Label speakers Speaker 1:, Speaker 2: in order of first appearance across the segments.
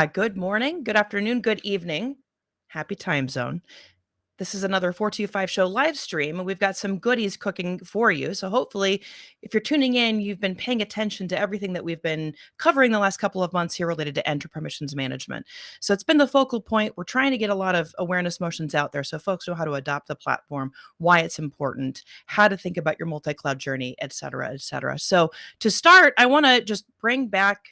Speaker 1: Good morning, good afternoon, good evening. Happy time zone. This is another 425 show live stream, and we've got some goodies cooking for you. So hopefully, if you're tuning in, you've been paying attention to everything that we've been covering the last couple of months here related to Entra Permissions Management. So it's been the focal point. We're trying to get a lot of awareness motions out there so folks know how to adopt the platform, why it's important, how to think about your multi-cloud journey, et cetera, et cetera. So to start, I want to just bring back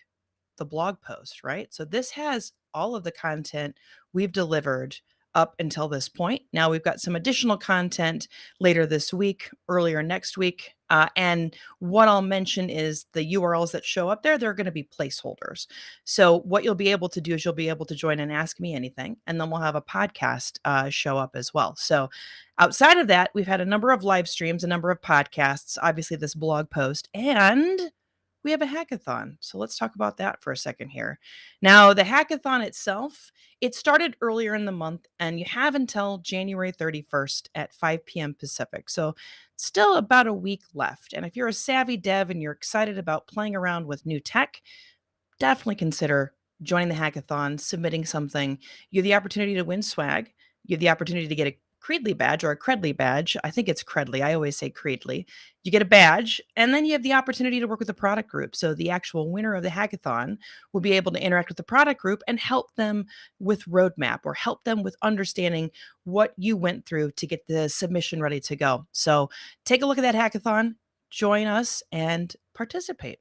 Speaker 1: the blog post, right? So this has all of the content we've delivered up until this point. Now we've got some additional content later this week, earlier next week. And what I'll mention is the URLs that show up there, they're going to be placeholders. So what you'll be able to do is you'll be able to join and ask me anything. And then we'll have a podcast show up as well. So outside of that, we've had a number of live streams, a number of podcasts, obviously this blog post, and we have a hackathon. So let's talk about that for a second here. Now, the hackathon itself, it started earlier in the month, and you have until January 31st at 5 p.m. Pacific. So still about a week left. And if you're a savvy dev and you're excited about playing around with new tech, definitely consider joining the hackathon, submitting something. You have the opportunity to win swag. You have the opportunity to get a Creedly badge or a Credly badge. I think it's Credly. I always say Creedly. You get a badge, and then you have the opportunity to work with the product group. So the actual winner of the hackathon will be able to interact with the product group and help them with roadmap or help them with understanding what you went through to get the submission ready to go. So take a look at that hackathon, join us, and participate.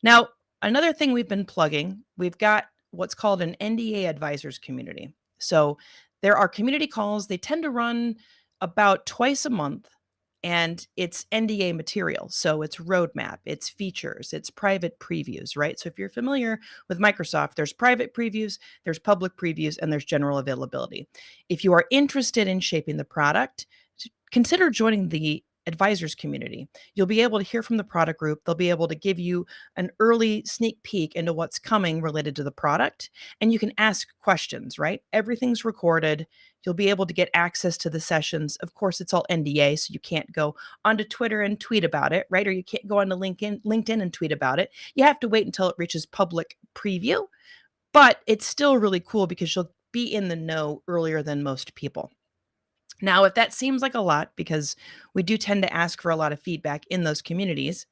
Speaker 1: Now, another thing we've been plugging, we've got what's called an NDA advisors community. So there are community calls. They tend to run about twice a month, and it's NDA material. So it's roadmap, it's features, it's private previews, right? So if you're familiar with Microsoft, there's private previews, there's public previews, and there's general availability. If you are interested in shaping the product, consider joining the advisors community. You'll be able to hear from the product group. They'll be able to give you an early sneak peek into what's coming related to the product, and you can ask questions, right? Everything's recorded. You'll be able to get access to the sessions. Of course, it's all NDA, so you can't go onto Twitter and tweet about it, right? Or you can't go onto LinkedIn and tweet about it. You have to wait until it reaches public preview, but it's still really cool because you'll be in the know earlier than most people. Now, if that seems like a lot, because we do tend to ask for a lot of feedback in those communities,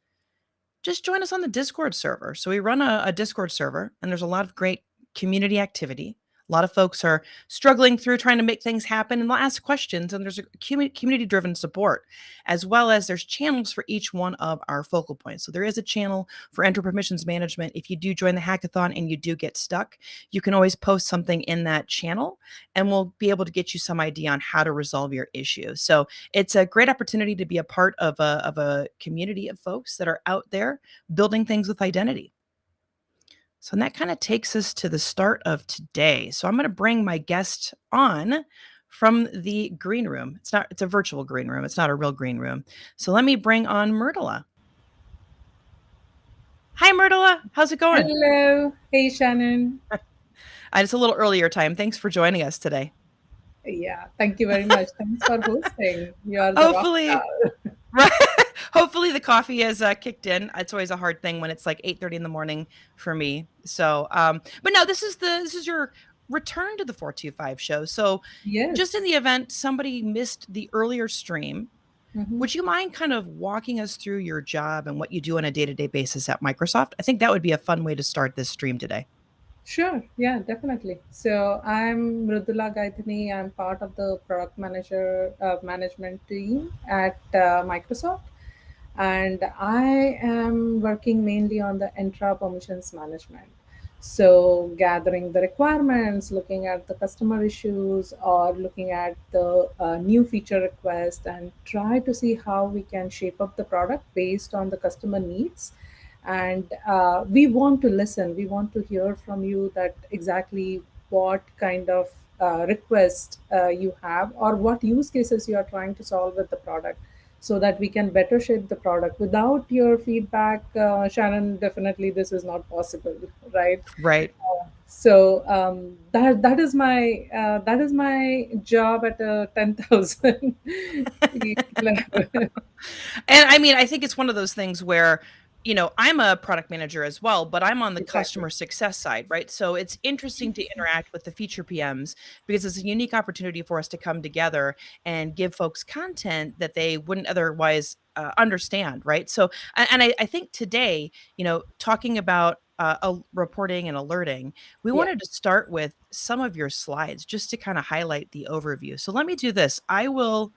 Speaker 1: just join us on the Discord server. So we run a Discord server, and there's a lot of great community activity. A lot of folks are struggling through trying to make things happen, and they'll ask questions, and there's a community-driven support, as well as there's channels for each one of our focal points. So there is a channel for Entra Permissions Management. If you do join the hackathon and you do get stuck, you can always post something in that channel, and we'll be able to get you some idea on how to resolve your issue. So it's a great opportunity to be a part of a community of folks that are out there building things with identity. So that kind of takes us to the start of today. So I'm going to bring my guest on from the green room. It's a virtual green room. It's not a real green room. So let me bring on Mrudula. Hi, Mrudula. How's it going?
Speaker 2: Hello. Hey, Shannon.
Speaker 1: It's a little earlier time. Thanks for joining us today.
Speaker 2: Yeah, thank you very much. Thanks for hosting. You are the rock
Speaker 1: Hopefully,
Speaker 2: star.
Speaker 1: right. Hopefully the coffee has kicked in. It's always a hard thing when it's like 8:30 in the morning for me. So, but no, this is your return to the 425 show. So, just
Speaker 2: Yes.
Speaker 1: in the event somebody missed the earlier stream,
Speaker 2: Mhm.
Speaker 1: would you mind kind of walking us through your job and what you do on a day-to-day basis at Microsoft? I think that would be a fun way to start this stream today.
Speaker 2: Sure. Yeah, definitely. So I'm Mrudula Gaidhani. I'm part of the product manager management team at Microsoft, and I am working mainly on the Entra Permissions Management. So gathering the requirements, looking at the customer issues, or looking at the new feature request, and try to see how we can shape up the product based on the customer needs. And we want to listen. We want to hear from you that exactly what kind of request you have, or what use cases you are trying to solve with the product, so that we can better shape the product. Without your feedback, Shannon, definitely this is not possible, right?
Speaker 1: Right.
Speaker 2: That is my job at a 10,000 level.
Speaker 1: And I mean, I think it's one of those things where I'm a product manager as well, but I'm on the
Speaker 2: Exactly.
Speaker 1: customer success side, right? So it's interesting to interact with the feature PMs because it's a unique opportunity for us to come together and give folks content that they wouldn't otherwise understand, right? So, and I think today, talking about reporting and alerting, we
Speaker 2: Yeah.
Speaker 1: wanted to start with some of your slides just to kind of highlight the overview. So let me do this. I'll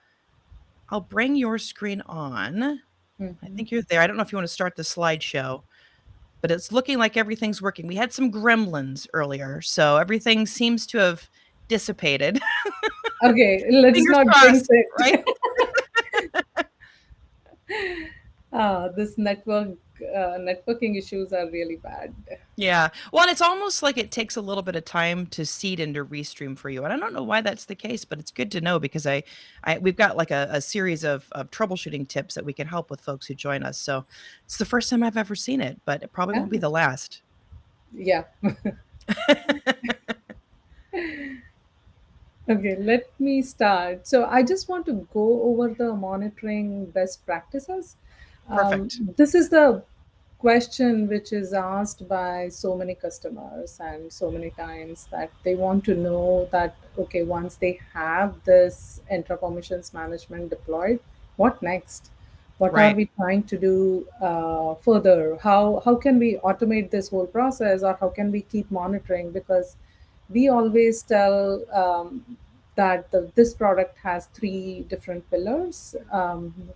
Speaker 1: bring your screen on. I
Speaker 2: Hmm.
Speaker 1: think you're there. I don't know if you want to start the slideshow, but it's looking like everything's working. We had some gremlins earlier, so everything seems to have dissipated.
Speaker 2: Okay, let's
Speaker 1: Fingers
Speaker 2: not jinx
Speaker 1: crossed, right?
Speaker 2: it. This networking issues are really bad.
Speaker 1: Yeah. Well, and it's almost like it takes a little bit of time to seed into Restream for you. And I don't know why that's the case, but it's good to know because we've got like a series of troubleshooting tips that we can help with folks who join us. So it's the first time I've ever seen it, but it probably
Speaker 2: Yeah.
Speaker 1: won't be the last.
Speaker 2: Yeah. Okay, let me start. So I just want to go over the monitoring best practices.
Speaker 1: Perfect.
Speaker 2: This is the question which is asked by so many customers and so many times that they want to know that, okay, once they have this Entra Permissions Management deployed, what next? What are
Speaker 1: Right.
Speaker 2: we trying to do further? How can we automate this whole process, or how can we keep monitoring? Because we always tell that this product has three different pillars.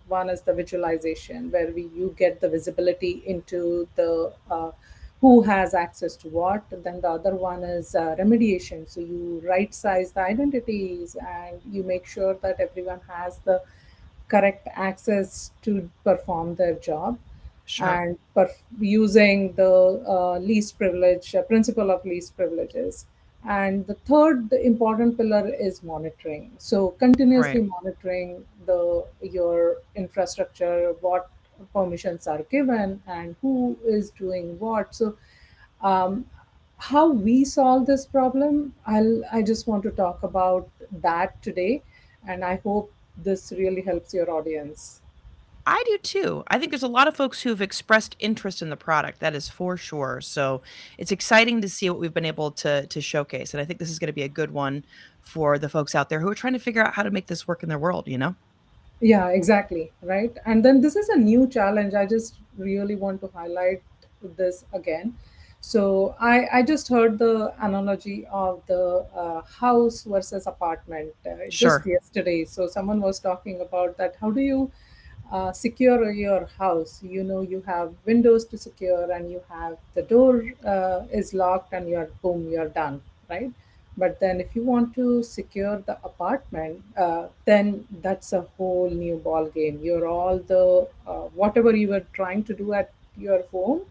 Speaker 2: One is the visualization, where you get the visibility into the who has access to what. Then the other one is remediation. So you right size the identities and you make sure that everyone has the correct access to perform their job,
Speaker 1: Sure.
Speaker 2: and using the least privilege principle of least privileges. And the third important pillar is monitoring. So continuously
Speaker 1: Right.
Speaker 2: monitoring the your infrastructure, what permissions are given and who is doing what. So um, how we solve this problem, I just want to talk about that today, and I hope this really helps your audience.
Speaker 1: I do too. I think there's a lot of folks who've expressed interest in the product. That is for sure. So it's exciting to see what we've been able to showcase. And I think this is going to be a good one for the folks out there who are trying to figure out how to make this work in their world.
Speaker 2: Yeah, exactly. Right. And then this is a new challenge. I just really want to highlight this again. So I just heard the analogy of the house versus apartment just
Speaker 1: Sure.
Speaker 2: yesterday. So someone was talking about that. How do you secure your house? You have windows to secure, and you have the door is locked, and you're boom, you're done, right? But then if you want to secure the apartment, then that's a whole new ball game. You're all the whatever you were trying to do at your home,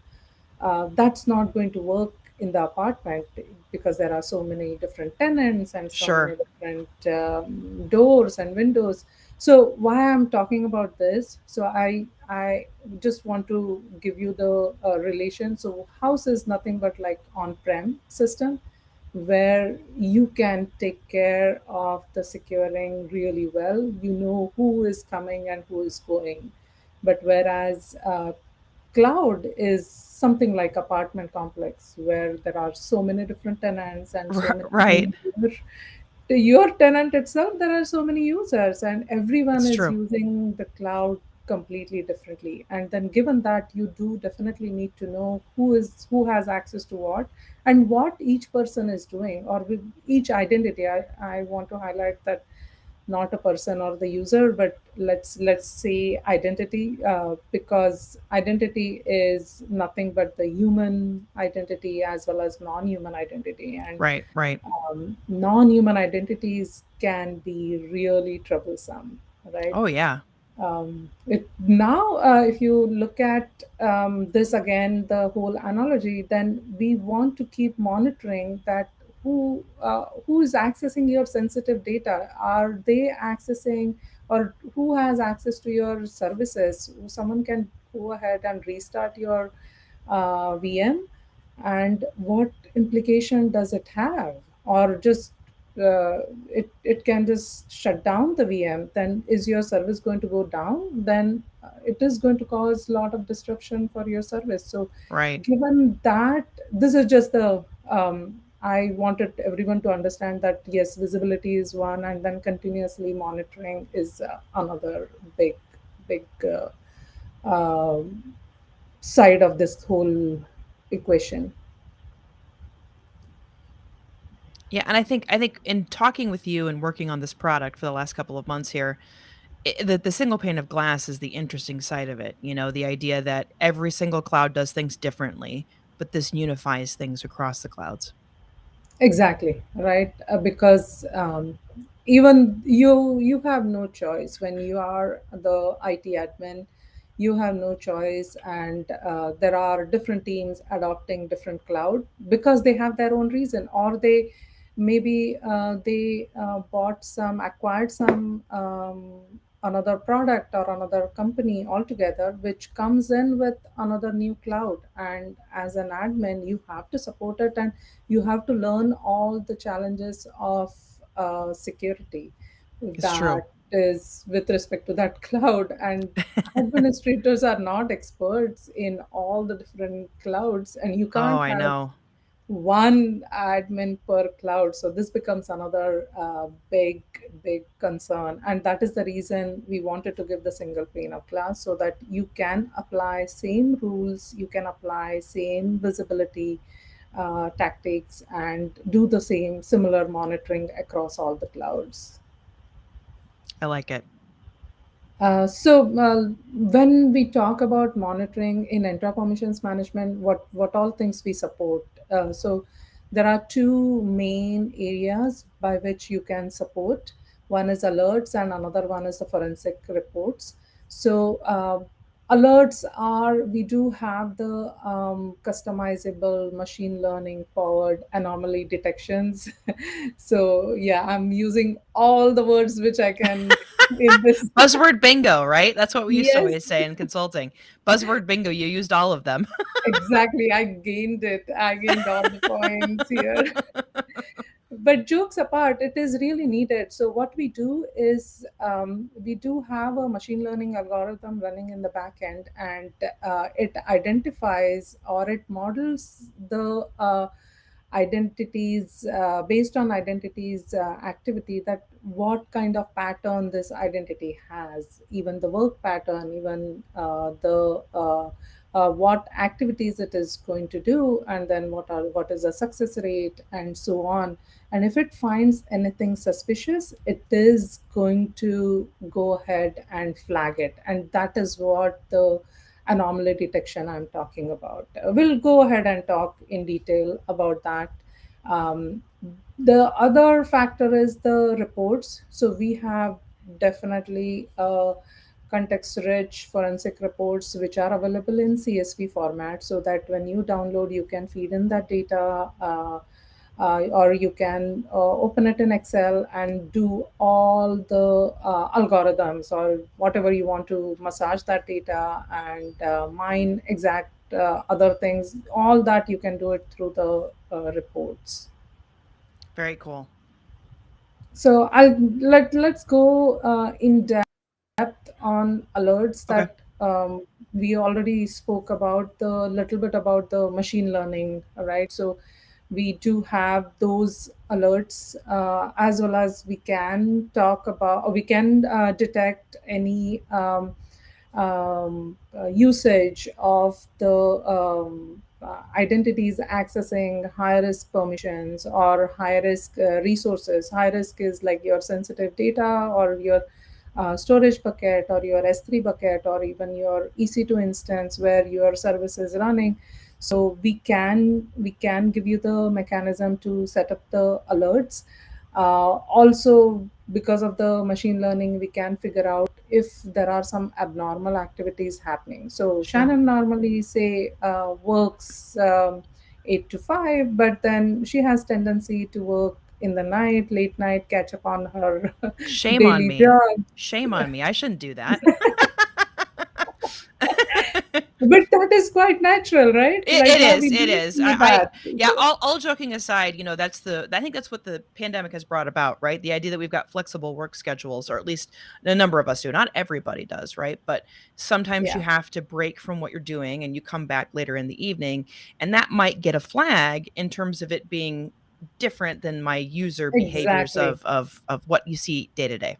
Speaker 2: that's not going to work in the apartment, because there are so many different tenants and so many
Speaker 1: Sure.
Speaker 2: different doors and windows. So why I'm talking about this, so I just want to give you the relation. So house is nothing but like on-prem system, where you can take care of the securing really well. You know who is coming and who is going. But whereas cloud is something like apartment complex, where there are so many different tenants and so many
Speaker 1: Right.
Speaker 2: to your tenant itself, there are so many users, and everyone
Speaker 1: It's
Speaker 2: is
Speaker 1: true.
Speaker 2: using the cloud completely differently. And then given that, you do definitely need to know who has access to what, and what each person is doing, or with each identity. I want to highlight that, not a person or the user, but let's say identity, because identity is nothing but the human identity as well as non-human identity. And
Speaker 1: Right. Right.
Speaker 2: non-human identities can be really troublesome, right?
Speaker 1: Oh, yeah.
Speaker 2: It now, if you look at this again, the whole analogy, then we want to keep monitoring that who is accessing your sensitive data. Are they accessing, or who has access to your services? Someone can go ahead and restart your VM, and what implication does it have? Or just it can just shut down the VM, then is your service going to go down? Then it is going to cause a lot of disruption for your service. So
Speaker 1: Right.
Speaker 2: given that, this is just the I wanted everyone to understand that yes, visibility is one, and then continuously monitoring is another big um side of this whole equation.
Speaker 1: Yeah, and I think in talking with you and working on this product for the last couple of months here, the single pane of glass is the interesting side of it. You know, the idea that every single cloud does things differently, but this unifies things across the clouds.
Speaker 2: Exactly, right? Because even you have no choice when you are the IT admin. You have no choice, and there are different teams adopting different cloud because they have their own reason, or they maybe they bought some, acquired some another product or another company altogether, which comes in with another new cloud. And as an admin, you have to support it, and you have to learn all the challenges of security
Speaker 1: It's true.
Speaker 2: that is with respect to that cloud. And administrators are not experts in all the different clouds, and you
Speaker 1: Oh,
Speaker 2: can't
Speaker 1: I
Speaker 2: have
Speaker 1: know.
Speaker 2: one admin per cloud. So this becomes another big concern, and that is the reason we wanted to give the single pane of glass, so that you can apply same rules, you can apply same visibility tactics, and do the same similar monitoring across all the clouds.
Speaker 1: I like it.
Speaker 2: When we talk about monitoring in Entra Permissions Management, what all things we support? There are two main areas by which you can support. One is alerts, and another one is the forensic reports. Alerts are, we do have the customizable machine learning powered anomaly detections. So yeah, I'm using all the words which I can in this.
Speaker 1: Buzzword bingo, right? That's what we used to
Speaker 2: Yes,
Speaker 1: always say in consulting. Buzzword bingo, you used all of them.
Speaker 2: exactly. I gained it. I gained all the points here. But jokes apart, it is really needed. So what we do is we do have a machine learning algorithm running in the back end, and it identifies, or it models the identities based on identities activity, that what kind of pattern this identity has, even the work pattern, even the what activities it is going to do, and then what is the success rate, and so on. And if it finds anything suspicious, it is going to go ahead and flag it. And that is what the anomaly detection I'm talking about. We'll go ahead and talk in detail about that. Um, the other factor is the reports. So we have definitely context rich forensic reports which are available in CSV format, so that when you download, you can feed in that data. Or you can open it in Excel and do all the algorithms or whatever you want to massage that data, and mine exact other things. All that you can do it through the reports.
Speaker 1: Very cool.
Speaker 2: So let's go in depth on alerts
Speaker 1: Okay.
Speaker 2: that we already spoke about the little bit about the machine learning, right? So we do have those alerts, as well as we can talk about, or we can detect any usage of the identities accessing high risk permissions or high risk resources. High risk is like your sensitive data, or your storage bucket, or your S3 bucket, or even your EC2 instance where your service is running. So we can give you the mechanism to set up the alerts. Also, because of the machine learning, we can figure out if there are some abnormal activities happening. So
Speaker 1: Sure.
Speaker 2: Shannon normally say works 8 to 5, but then she has tendency to work in the night, late night, catch up on her
Speaker 1: Shame on
Speaker 2: daily
Speaker 1: me.
Speaker 2: job.
Speaker 1: Shame on me. I shouldn't do that.
Speaker 2: But that is quite natural, right? Right
Speaker 1: It
Speaker 2: now we
Speaker 1: is. It
Speaker 2: don't
Speaker 1: is.
Speaker 2: see that.
Speaker 1: Yeah. All joking aside, I think that's what the pandemic has brought about, right? The idea that we've got flexible work schedules, or at least a number of us do. Not everybody does, right? But sometimes you
Speaker 2: Yeah,
Speaker 1: have to break from what you're doing, and you come back later in the evening, and that might get a flag in terms of it being different than my user behaviors
Speaker 2: exactly.
Speaker 1: of what you see day to day.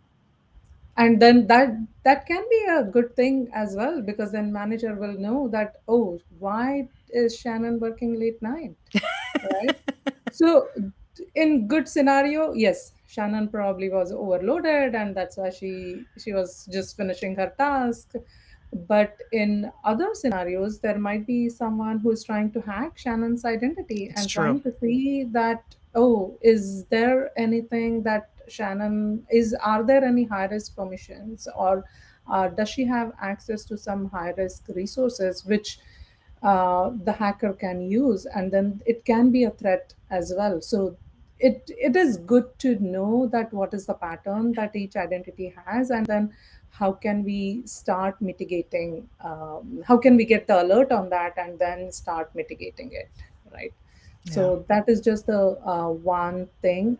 Speaker 2: And then that can be a good thing as well, because then manager will know that, oh, why is Shannon working late night, right? So in good scenario, yes, Shannon probably was overloaded and that's why she was just finishing her task. But in other scenarios, there might be someone who's trying to hack Shannon's identity
Speaker 1: It's
Speaker 2: and
Speaker 1: true.
Speaker 2: trying to see that, oh, is there anything that Shannon is, are there any high risk permissions, or does she have access to some high risk resources which the hacker can use, and then it can be a threat as well. So it is good to know that what is the pattern that each identity has, and then how can we start mitigating, how can we get the alert on that and then start mitigating it, right?
Speaker 1: Yeah.
Speaker 2: So that is just the one thing.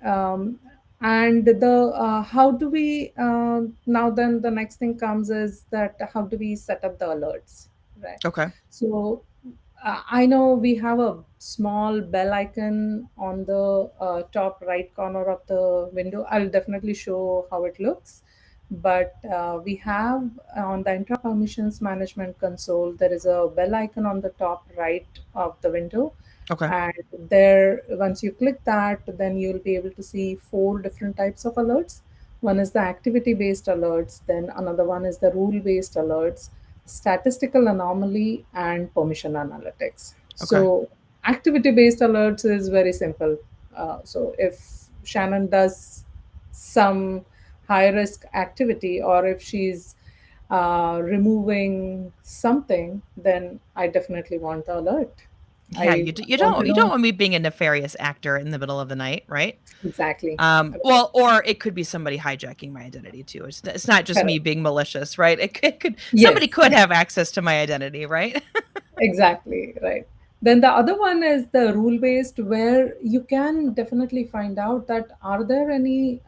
Speaker 2: And the how do we now then the next thing comes is that how do we set up the alerts, right?
Speaker 1: Okay.
Speaker 2: So I know we have a small bell icon on the top right corner of the window. I'll definitely show how it looks. But we have on the Entra Permissions Management console, there is a bell icon on the top right of the window.
Speaker 1: Okay.
Speaker 2: And there, once you click that, then you'll be able to see four different types of alerts. One is the activity based alerts, then another one is the rule based alerts, statistical anomaly, and permission analytics.
Speaker 1: Okay.
Speaker 2: So, activity based alerts is very simple. So, if Shannon does some high risk activity, or if she's removing something, then I definitely want the alert.
Speaker 1: Yeah,
Speaker 2: I want to
Speaker 1: you don't
Speaker 2: know
Speaker 1: want me being a nefarious actor in the middle of the night, right?
Speaker 2: exactly.
Speaker 1: Well, or it could be somebody hijacking my identity too. It's not just me
Speaker 2: Correct.
Speaker 1: being malicious, right? It could somebody
Speaker 2: Yes,
Speaker 1: could have access to my identity, right?
Speaker 2: exactly. Right. Then the other one is the rule based, where you can definitely find out that are there any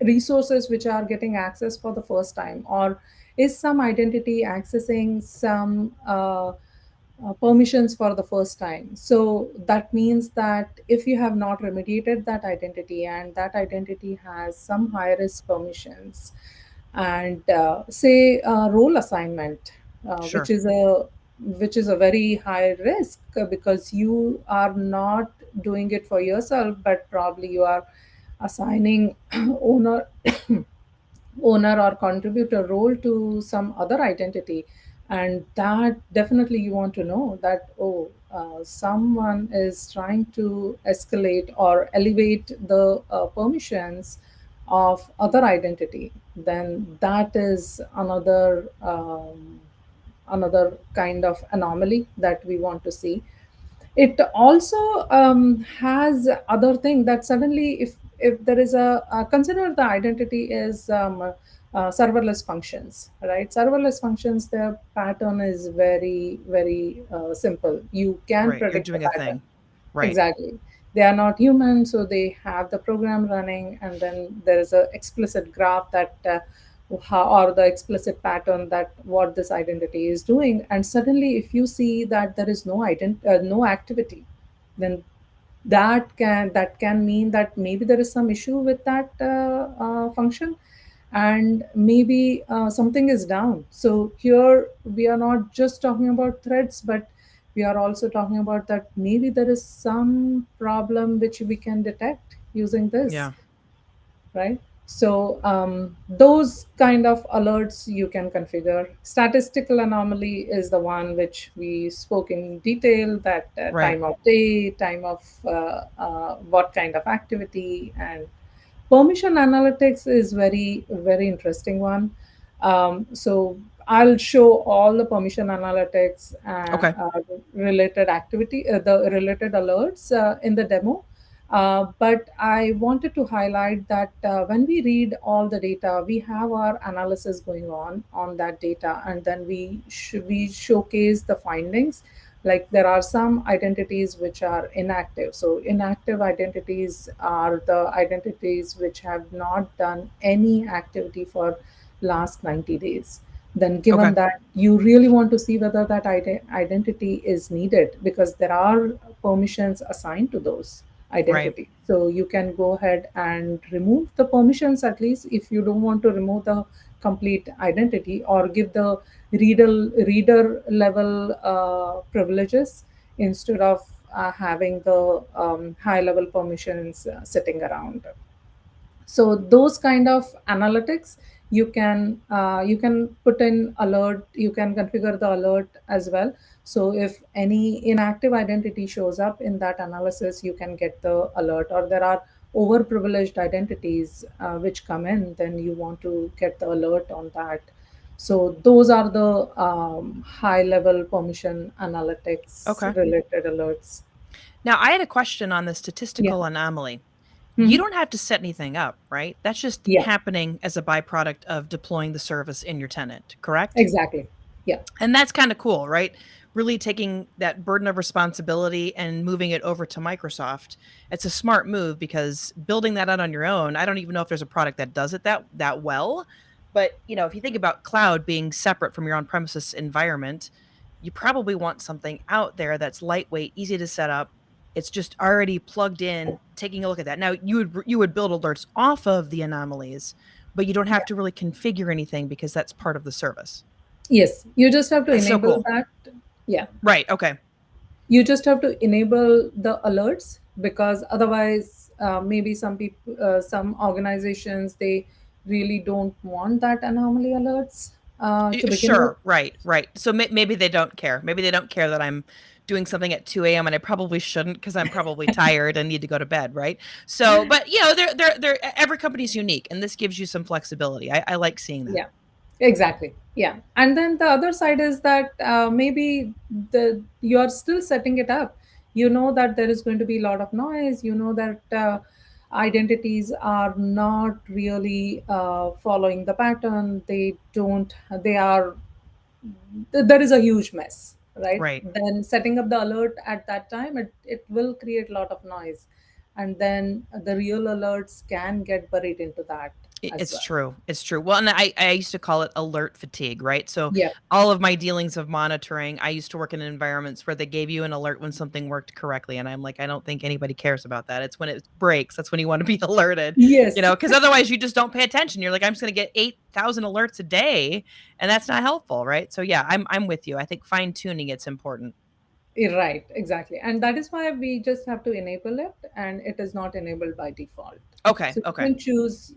Speaker 2: resources which are getting access for the first time, or is some identity accessing some permissions for the first time. So that means that if you have not remediated that identity and that identity has some high risk permissions, and say role assignment,
Speaker 1: Sure.
Speaker 2: which is a very high risk, because you are not doing it for yourself, but probably you are assigning owner owner or contributor role to some other identity, and that definitely you want to know that, oh, someone is trying to escalate or elevate the permissions of other identity, then that is another kind of anomaly that we want to see. It also has other thing that suddenly, if there is a consider the identity is serverless functions, right? Serverless functions, their pattern is very simple. You can
Speaker 1: Right. You're
Speaker 2: predict the
Speaker 1: doing a
Speaker 2: pattern.
Speaker 1: thing. Right.
Speaker 2: Exactly. They are not human, so they have the program running, and then there is a explicit graph that or the explicit pattern that what this identity is doing. And suddenly, if you see that there is no activity, then that can mean that maybe there is some issue with that function, and maybe something is down. So here we are not just talking about threats, but we are also talking about that maybe there is some problem which we can detect using this,
Speaker 1: Yeah.
Speaker 2: right? So those kind of alerts you can configure. Statistical anomaly is the one which we spoke in detail, that
Speaker 1: Right.
Speaker 2: time of day, time of what kind of activity. And permission analytics is very interesting one. So I'll show all the permission analytics
Speaker 1: Okay.
Speaker 2: related activity, the related alerts in the demo. But I wanted to highlight that when we read all the data, we have our analysis going on that data, and then we showcase the findings. Like there are some identities which are inactive. So inactive identities are the identities which have not done any activity for last 90 days. Then
Speaker 1: Okay.
Speaker 2: given that you really want to see whether that identity is needed, because there are permissions assigned to those
Speaker 1: Right.
Speaker 2: identity. So you can go ahead and remove the permissions, at least if you don't want to remove the complete identity, or give the reader level privileges instead of having the high level permissions sitting around. So those kind of analytics, you can put in alert, you can configure the alert as well. So if any inactive identity shows up in that analysis, you can get the alert. Or there are over privileged identities which come in, then you want to get the alert on that. So those are the high level permission analytics
Speaker 1: Okay.
Speaker 2: related alerts.
Speaker 1: Now, I had a question on the
Speaker 2: Yeah.
Speaker 1: statistical anomaly. You
Speaker 2: Mhm.
Speaker 1: don't have to set anything up, right? That's just
Speaker 2: Yeah,
Speaker 1: happening as a byproduct of deploying the service in your tenant, correct?
Speaker 2: exactly. Yeah.
Speaker 1: And that's kind of cool, right? Really taking that burden of responsibility and moving it over to Microsoft. It's a smart move because building that out on your own, I don't even know if there's a product that does it that well. But, if you think about cloud being separate from your on-premises environment, you probably want something out there that's lightweight, easy to set up. It's just already plugged in, taking a look at that. Now, you would build alerts off of the anomalies, but you don't have to really configure anything because that's part of the service.
Speaker 2: Yes, you just have to
Speaker 1: That's so
Speaker 2: enable
Speaker 1: cool.
Speaker 2: that. Yeah,
Speaker 1: Right. Okay.
Speaker 2: you just have to enable the alerts, because otherwise, maybe some people, some organizations, they really don't want that anomaly alerts to begin with.
Speaker 1: Sure. Right. Right. So maybe they don't care. Maybe they don't care that I'm doing something at 2 a.m. and I probably shouldn't because I'm probably tired and need to go to bed. Right. So, but every company's unique, and this gives you some flexibility. I like seeing that.
Speaker 2: Yeah, exactly. Yeah, and then the other side is that maybe you are still setting it up. You know that there is going to be a lot of noise. You know that identities are not really following the pattern. They don't. They are. There is a huge mess, right?
Speaker 1: Right.
Speaker 2: Then setting up the alert at that time, it will create a lot of noise, and then the real alerts can get buried into that as
Speaker 1: It's
Speaker 2: well.
Speaker 1: true. It's true. Well, and I used to call it alert fatigue, right? So
Speaker 2: Yeah.
Speaker 1: all of my dealings of monitoring, I used to work in environments where they gave you an alert when something worked correctly. And I'm like, I don't think anybody cares about that. It's when it breaks. That's when you want to be alerted,
Speaker 2: Yes.
Speaker 1: because otherwise you just don't pay attention. You're like, I'm just going to get 8,000 alerts a day. And that's not helpful, right? So yeah, I'm with you. I think fine tuning it's important.
Speaker 2: Right, exactly. And that is why we just have to enable it, and it is not enabled by default.
Speaker 1: Okay.
Speaker 2: So
Speaker 1: Okay.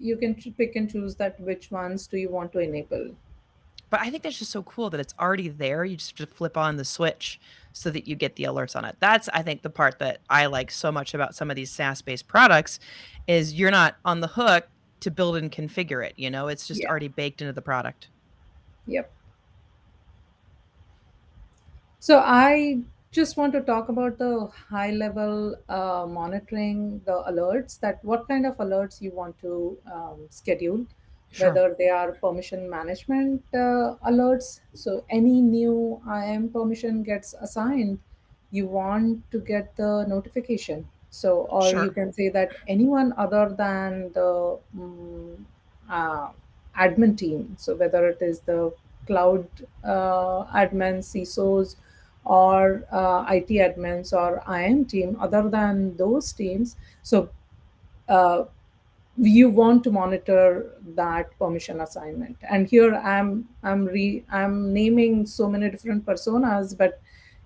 Speaker 2: you can pick and choose that which ones do you want to enable.
Speaker 1: But I think that's just so cool that it's already there. You just have to flip on the switch so that you get the alerts on it. That's, I think, the part that I like so much about some of these SaaS-based products is you're not on the hook to build and configure it. It's just
Speaker 2: Yeah.
Speaker 1: already baked into the product.
Speaker 2: Yep. So I just want to talk about the high level monitoring, the alerts, that what kind of alerts you want to schedule,
Speaker 1: Sure.
Speaker 2: whether they are permission management alerts. So any new IAM permission gets assigned, you want to get the notification. So, or you
Speaker 1: Sure.
Speaker 2: can say that anyone other than the uh, admin team, so whether it is the cloud admin, CISOs, or IT admins or IM team, other than those teams. So uh, you want to monitor that permission assignment. And here I'm naming so many different personas, but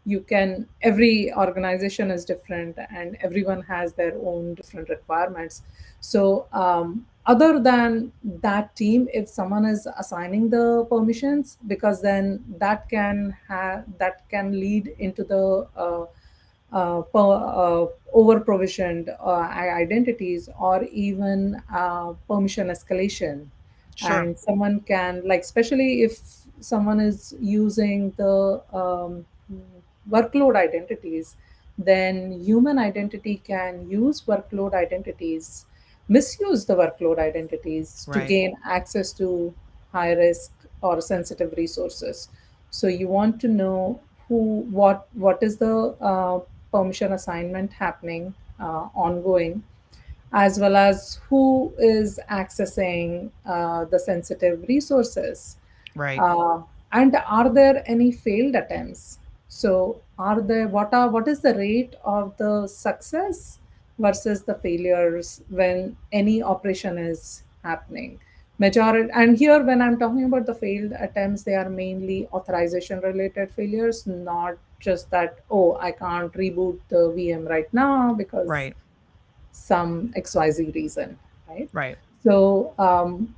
Speaker 2: you can, every organization is different and everyone has their own different requirements. So other than that team, if someone is assigning the permissions, because then that can lead into the over provisioned identities, or even permission escalation.
Speaker 1: Sure.
Speaker 2: And someone can, like, especially if someone is using the workload identities, then human identity can use workload identities, misuse the workload identities to
Speaker 1: Right.
Speaker 2: gain access to high risk or sensitive resources. So you want to know what is the permission assignment happening ongoing, as well as who is accessing the sensitive resources,
Speaker 1: Right.
Speaker 2: uh, and are there any failed attempts. So are there what is the rate of the success versus the failures when any operation is happening. Majority, and here when I'm talking about the failed attempts, they are mainly authorization related failures, not just that, oh, I can't reboot the VM right now because
Speaker 1: Right.
Speaker 2: some XYZ reason, right?
Speaker 1: Right.
Speaker 2: So,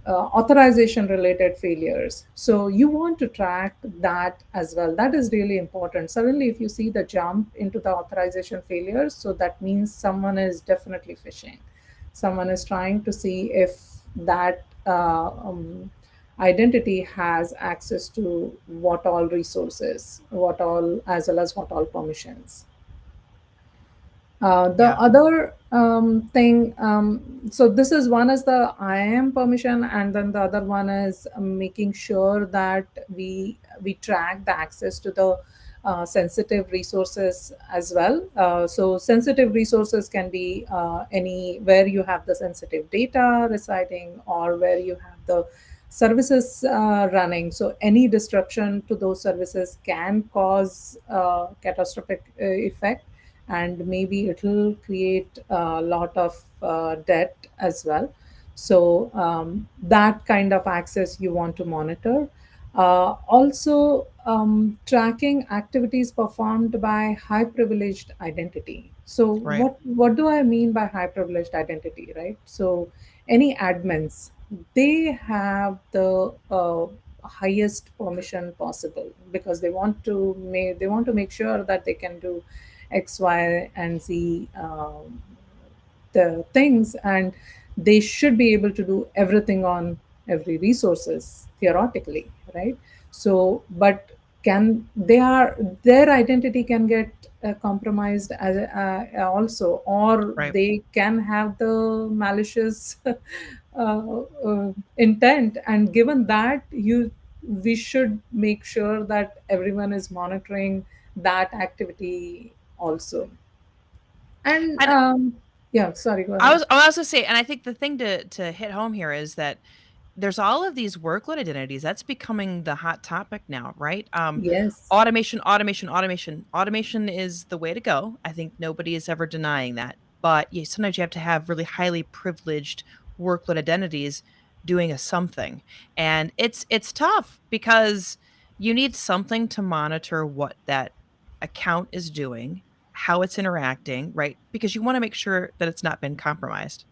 Speaker 2: authorization related failures. So, you want to track that as well. That is really important. Suddenly, if you see the jump into the authorization failures, so that means someone is definitely phishing. Someone is trying to see if that identity has access to what all resources, what all, as well as what all permissions. The
Speaker 1: Yeah.
Speaker 2: other thing, so this is one is the IAM permission, and then the other one is making sure that we track the access to the sensitive resources as well. So sensitive resources can be any where you have the sensitive data residing or where you have the services running. So any disruption to those services can cause catastrophic effect, and maybe it'll create a lot of debt as well. So that kind of access you want to monitor. Also, tracking activities performed by high privileged identity. So
Speaker 1: Right.
Speaker 2: what do I mean by high privileged identity, right? So any admins, they have the highest permission possible because they want to make sure that they can do X, Y, and Z the things, and they should be able to do everything on every resources theoretically, right? So, but can they are their identity can get compromised as, also, or
Speaker 1: Right.
Speaker 2: they can have the malicious intent, and given that, you we should make sure that everyone is monitoring that activity also. And
Speaker 1: And
Speaker 2: yeah, sorry, go
Speaker 1: I
Speaker 2: ahead.
Speaker 1: was I was gonna say, and I think the thing to hit home here is that there's all of these workload identities. That's becoming the hot topic now, right?
Speaker 2: Yes.
Speaker 1: Automation, automation, automation. Automation is the way to go. I think nobody is ever denying that. But sometimes you have to have really highly privileged workload identities doing a something. And it's tough because you need something to monitor what that account is doing, how it's interacting, right? Because you want to make sure that it's not been compromised.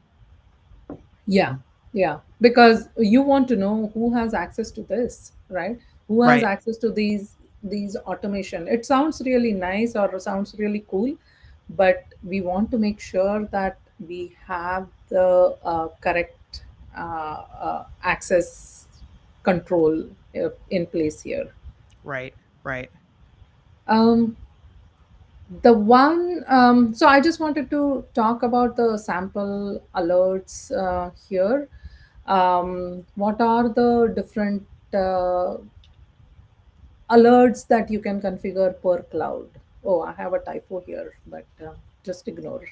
Speaker 2: Yeah, yeah. Because you want to know who has access to this, right? Who has
Speaker 1: Right.
Speaker 2: access to these automation. It sounds really nice or sounds really cool, but we want to make sure that we have the correct access control in place here.
Speaker 1: Right. Right.
Speaker 2: Um, The one, so I just wanted to talk about the sample alerts here. What are the different alerts that you can configure per cloud? Oh, I have a typo here, but just ignore.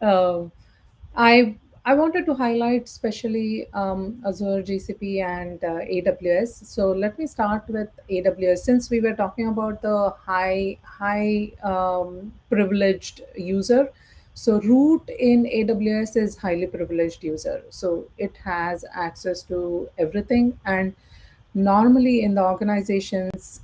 Speaker 2: um, I I wanted to highlight especially Azure, GCP, and AWS. So let me start with AWS, since we were talking about the high privileged user. So root in AWS is highly privileged user. So it has access to everything, and normally in the organizations,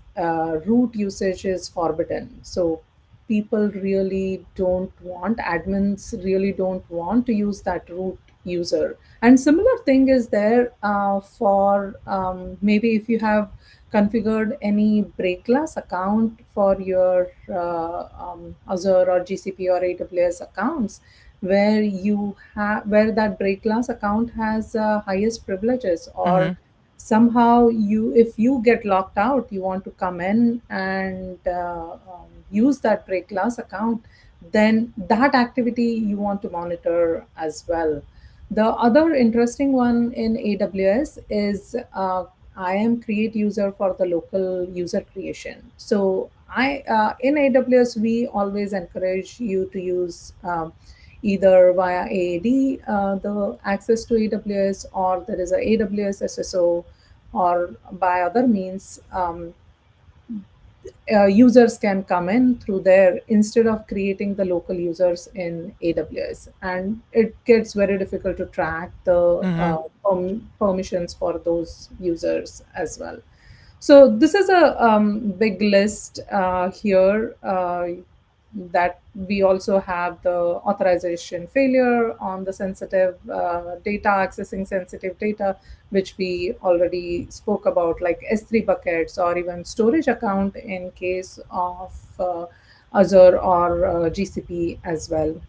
Speaker 2: root usage is forbidden. So people really don't want, admins really don't want to use that root user. And similar thing is there for maybe if you have configured any break glass account for your Azure or GCP or AWS accounts, where you have where that break glass account has highest privileges, or
Speaker 1: Mhm.
Speaker 2: somehow you if you get locked out, you want to come in and use that break glass account, then that activity you want to monitor as well. The other interesting one in AWS is I am create user for the local user creation. So I in AWS we always encourage you to use either via AAD the access to AWS, or there is a AWS SSO, or by other means. Users can come in through there instead of creating the local users in AWS. And it gets very difficult to track the
Speaker 1: Hmm.
Speaker 2: permissions for those users as well. So this is a big list here that we also have the authorization failure on the sensitive data, accessing sensitive data, which we already spoke about, like S3 buckets or even storage account in case of Azure or GCP as well.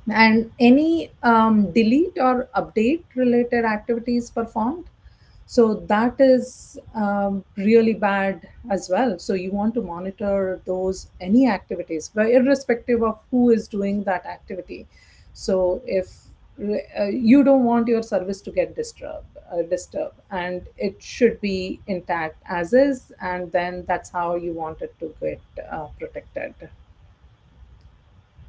Speaker 2: And any delete or update related activities performed, so that is really bad as well. So you want to monitor those any activities, but irrespective of who is doing that activity. So if you don't want your service to get disturbed, and it should be intact as is, and then that's how you want it to get protected.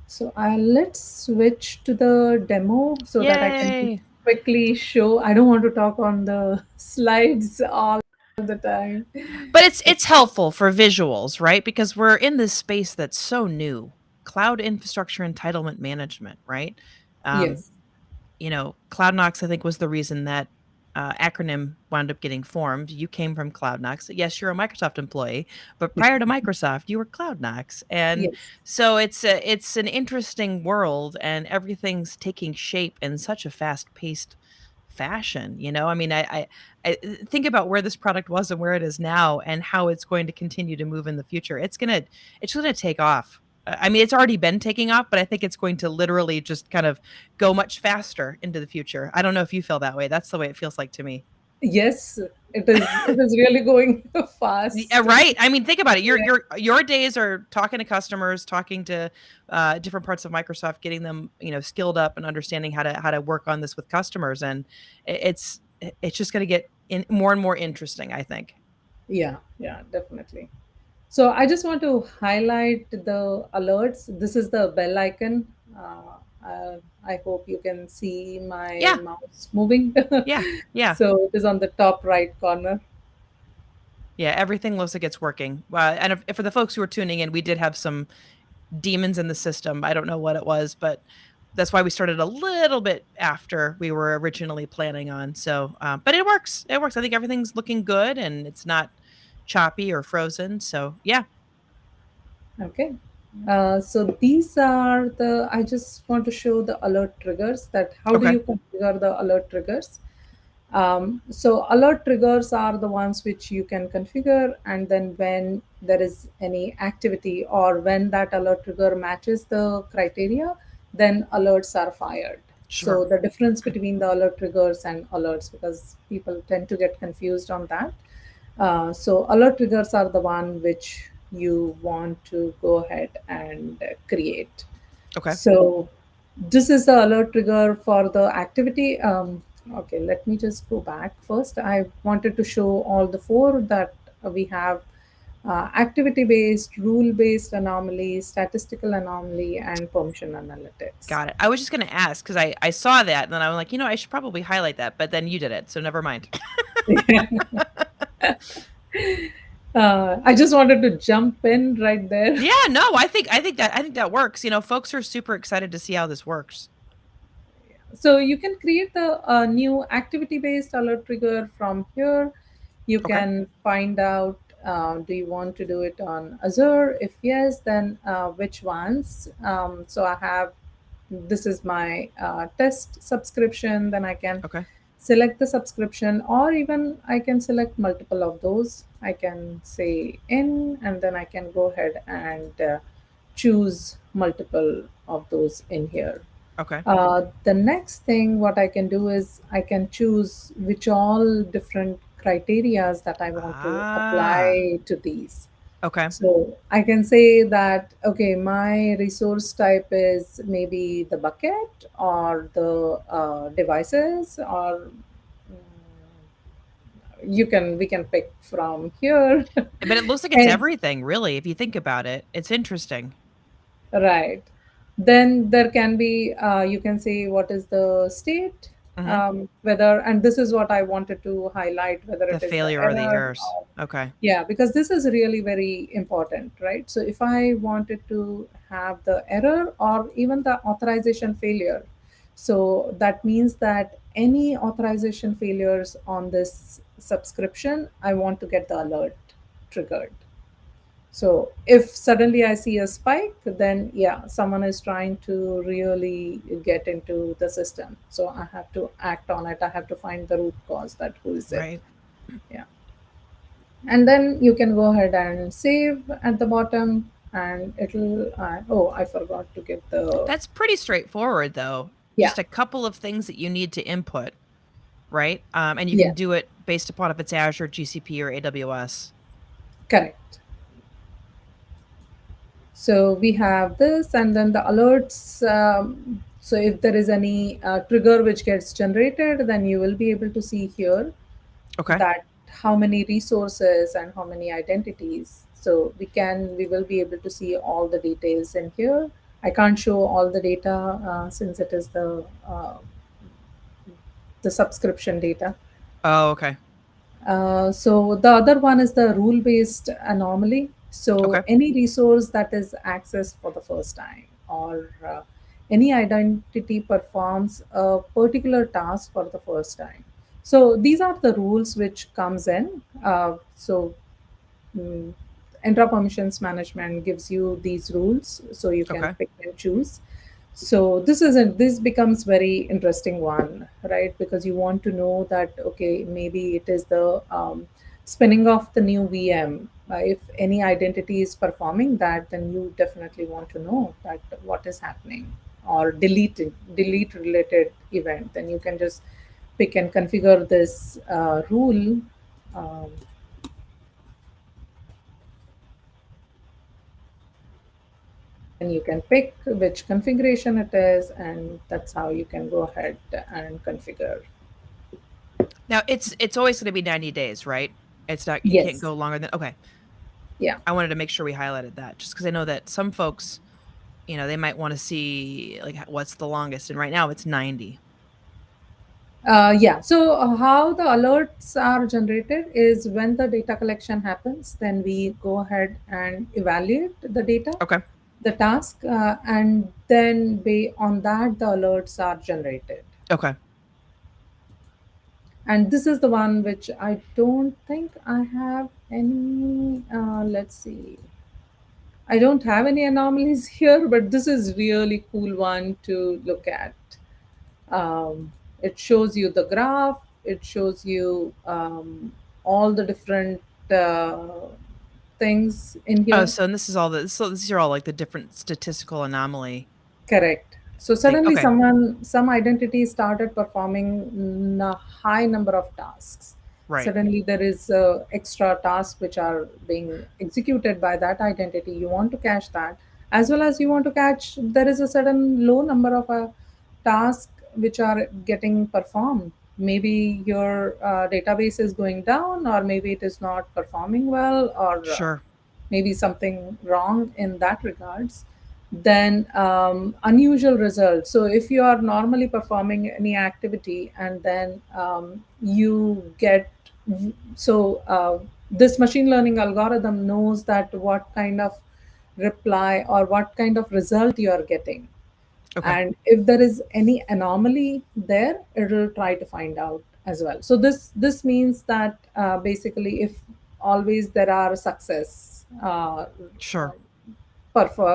Speaker 2: So let's switch to the demo so that I can
Speaker 1: Yay.
Speaker 2: quickly show. I don't want to talk on the slides all the time.
Speaker 1: But it's helpful for visuals, right? Because we're in this space that's so new. Cloud infrastructure entitlement management, right? Um,
Speaker 2: Yes.
Speaker 1: CloudKnox, I think, was the reason that acronym wound up getting formed. You came from CloudKnox. Yes, you're a Microsoft employee, but prior to Microsoft, you were CloudKnox, and
Speaker 2: Yes.
Speaker 1: so it's an interesting world, and everything's taking shape in such a fast paced fashion. I mean, I think about where this product was and where it is now, and how it's going to continue to move in the future. It's gonna take off. I mean, it's already been taking off, but I think it's going to literally just kind of go much faster into the future. I don't know if you feel that way. That's the way it feels like to me.
Speaker 2: Yes, it is. It is really going
Speaker 1: Yeah,
Speaker 2: fast.
Speaker 1: right. I mean, think about it. Your
Speaker 2: Yeah.
Speaker 1: your your days are talking to customers, talking to different parts of Microsoft, getting them skilled up and understanding how to work on this with customers, and it's just going to get more and more interesting, I think.
Speaker 2: Yeah. Yeah. Definitely. So I just want to highlight the alerts. This is the bell icon. I hope you can see my
Speaker 1: Yeah,
Speaker 2: mouse moving.
Speaker 1: yeah, yeah,
Speaker 2: So it is on the top right corner.
Speaker 1: yeah. Everything looks like it's working. And if for the folks who are tuning in, we did have some demons in the system. I don't know what it was, but that's why we started a little bit after we were originally planning on. So, but it works. It works. I think everything's looking good and it's not choppy or frozen. So, yeah.
Speaker 2: Okay. So these are the, I just want to show the alert triggers, that how do
Speaker 1: Okay.
Speaker 2: you configure the alert triggers? So alert triggers are the ones which you can configure, and then when there is any activity or when that alert trigger matches the criteria, then alerts are fired. So
Speaker 1: Sure.
Speaker 2: the difference between the alert triggers and alerts, because people tend to get confused on that. So alert triggers are the one which you want to go ahead and create.
Speaker 1: Okay.
Speaker 2: So this is the alert trigger for the activity. Okay, let me just go back first. I wanted to show all the four that we have: activity based, rule based anomaly, statistical anomaly, and permission analytics.
Speaker 1: Got it. I was just going to ask because I saw that and then I was like, I should probably highlight that, but then you did it. So never mind.
Speaker 2: I just wanted to jump in right there.
Speaker 1: Yeah, no, I think that works. Folks are super excited to see how this works.
Speaker 2: So you can create the new activity-based alert trigger from here. You
Speaker 1: Okay.
Speaker 2: can find out, do you want to do it on Azure? If yes, then which ones? So I have, this is my test subscription. Then I can
Speaker 1: Okay.
Speaker 2: select the subscription, or even I can select multiple of those. I can say in, and then I can go ahead and choose multiple of those in here.
Speaker 1: Okay.
Speaker 2: The next thing what I can do is I can choose which all different criterias that I want to
Speaker 1: Ah.
Speaker 2: apply to these.
Speaker 1: Okay.
Speaker 2: So I can say that, okay, my resource type is maybe the bucket or the devices, or we can pick from here.
Speaker 1: But it looks like it's
Speaker 2: And
Speaker 1: everything, really, if you think about it. It's interesting.
Speaker 2: right. Then there can be, you can say what is the state,
Speaker 1: Hmm.
Speaker 2: whether, and this is what I wanted to highlight, whether
Speaker 1: The
Speaker 2: it is the
Speaker 1: failure or the
Speaker 2: error
Speaker 1: errors.
Speaker 2: or,
Speaker 1: Okay.
Speaker 2: yeah, because this is really very important, right? So if I wanted to have the error or even the authorization failure, so that means that any authorization failures on this subscription, I want to get the alert triggered. So if suddenly I see a spike, then yeah, someone is trying to really get into the system. So I have to act on it. I have to find the root cause, that who is it.
Speaker 1: Right.
Speaker 2: Yeah. And then you can go ahead and save at the bottom, and it'll, oh, I forgot to give the,
Speaker 1: That's pretty straightforward, though.
Speaker 2: yeah,
Speaker 1: Just a couple of things that you need to input, right? And you
Speaker 2: yeah,
Speaker 1: can do it based upon if it's Azure, GCP, or AWS.
Speaker 2: correct. So we have this, and then the alerts. So if there is any trigger which gets generated, then you will be able to see here
Speaker 1: Okay.
Speaker 2: that how many resources and how many identities. So we will be able to see all the details in here. I can't show all the data since it is the subscription data.
Speaker 1: Oh, okay.
Speaker 2: So the other one is the rule based anomaly. So
Speaker 1: Okay.
Speaker 2: any resource that is accessed for the first time, or any identity performs a particular task for the first time. So these are the rules which comes in. Mm, Entra Permissions Management gives you these rules, so you can
Speaker 1: Okay.
Speaker 2: pick and choose. So this becomes very interesting one, right? Because you want to know that, okay, maybe it is the spinning of the new VM. If any identity is performing that, then you definitely want to know that what is happening, or delete related event. Then you can just pick and configure this rule. Um, and you can pick which configuration it is, and that's how you can go ahead and configure.
Speaker 1: Now it's always going to be 90 days, right? It's not you can't
Speaker 2: Yes.
Speaker 1: go longer than okay.
Speaker 2: Yeah.
Speaker 1: I wanted to make sure we highlighted that just because I know that some folks, they might want to see like what's the longest, and right now it's 90.
Speaker 2: Yeah. So how the alerts are generated is when the data collection happens, then we go ahead and evaluate the data,
Speaker 1: Okay.
Speaker 2: the task, and then on that the alerts are generated.
Speaker 1: Okay.
Speaker 2: And this is the one which I don't think I have any. Let's see. I don't have any anomalies here, but this is really cool one to look at. It shows you the graph. It shows you all the different things in
Speaker 1: Oh,
Speaker 2: here.
Speaker 1: so and this is all so these are all like the different statistical anomaly
Speaker 2: Correct. So
Speaker 1: thing.
Speaker 2: suddenly
Speaker 1: Okay.
Speaker 2: some identity started performing a high number of tasks.
Speaker 1: Right.
Speaker 2: Suddenly there is extra tasks which are being executed by that identity. You want to cache that, as well as you want to catch there is a certain low number of tasks which are getting performed. Maybe your database is going down, or maybe it is not performing well, or
Speaker 1: Sure.
Speaker 2: maybe something wrong in that regards. Then unusual results. So if you are normally performing any activity, and then you get, so this machine learning algorithm knows that what kind of reply or what kind of result you are getting,
Speaker 1: Okay.
Speaker 2: and if there is any anomaly there, it will try to find out as well. So this means that basically, if always there are success
Speaker 1: Sure.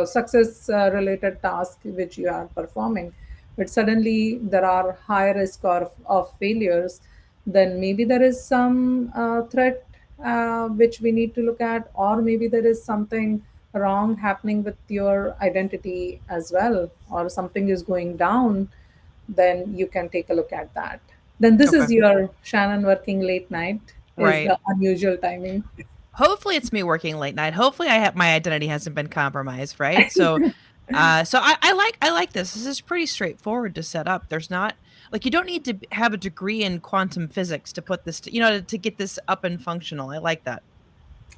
Speaker 2: success related task which you are performing, but suddenly there are high risk of failures, then maybe there is some threat which we need to look at, or maybe there is something wrong happening with your identity as well, or something is going down. Then you can take a look at that. Then this
Speaker 1: Okay.
Speaker 2: is your Shannon working late night is
Speaker 1: Right.
Speaker 2: the unusual timing.
Speaker 1: hopefully it's me working late night. Hopefully I have my identity hasn't been compromised, right? So I like this. This is pretty straightforward to set up. There's not like you don't need to have a degree in quantum physics to put this, to get this up and functional. I like that.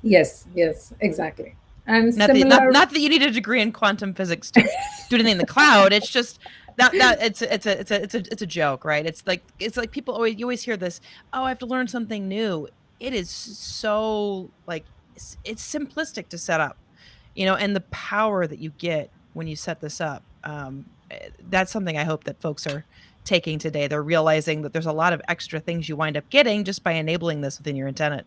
Speaker 2: Yes, yes, exactly. And
Speaker 1: Not that not
Speaker 2: similar,
Speaker 1: not that you need a degree in quantum physics to do anything in the cloud. It's just that it's a joke, right? It's like people always you always hear this. Oh, I have to learn something new. It is so like it's simplistic to set up, and the power that you get when you set this up. That's something I hope that folks are taking today. They're realizing that there's a lot of extra things you wind up getting just by enabling this within your tenant.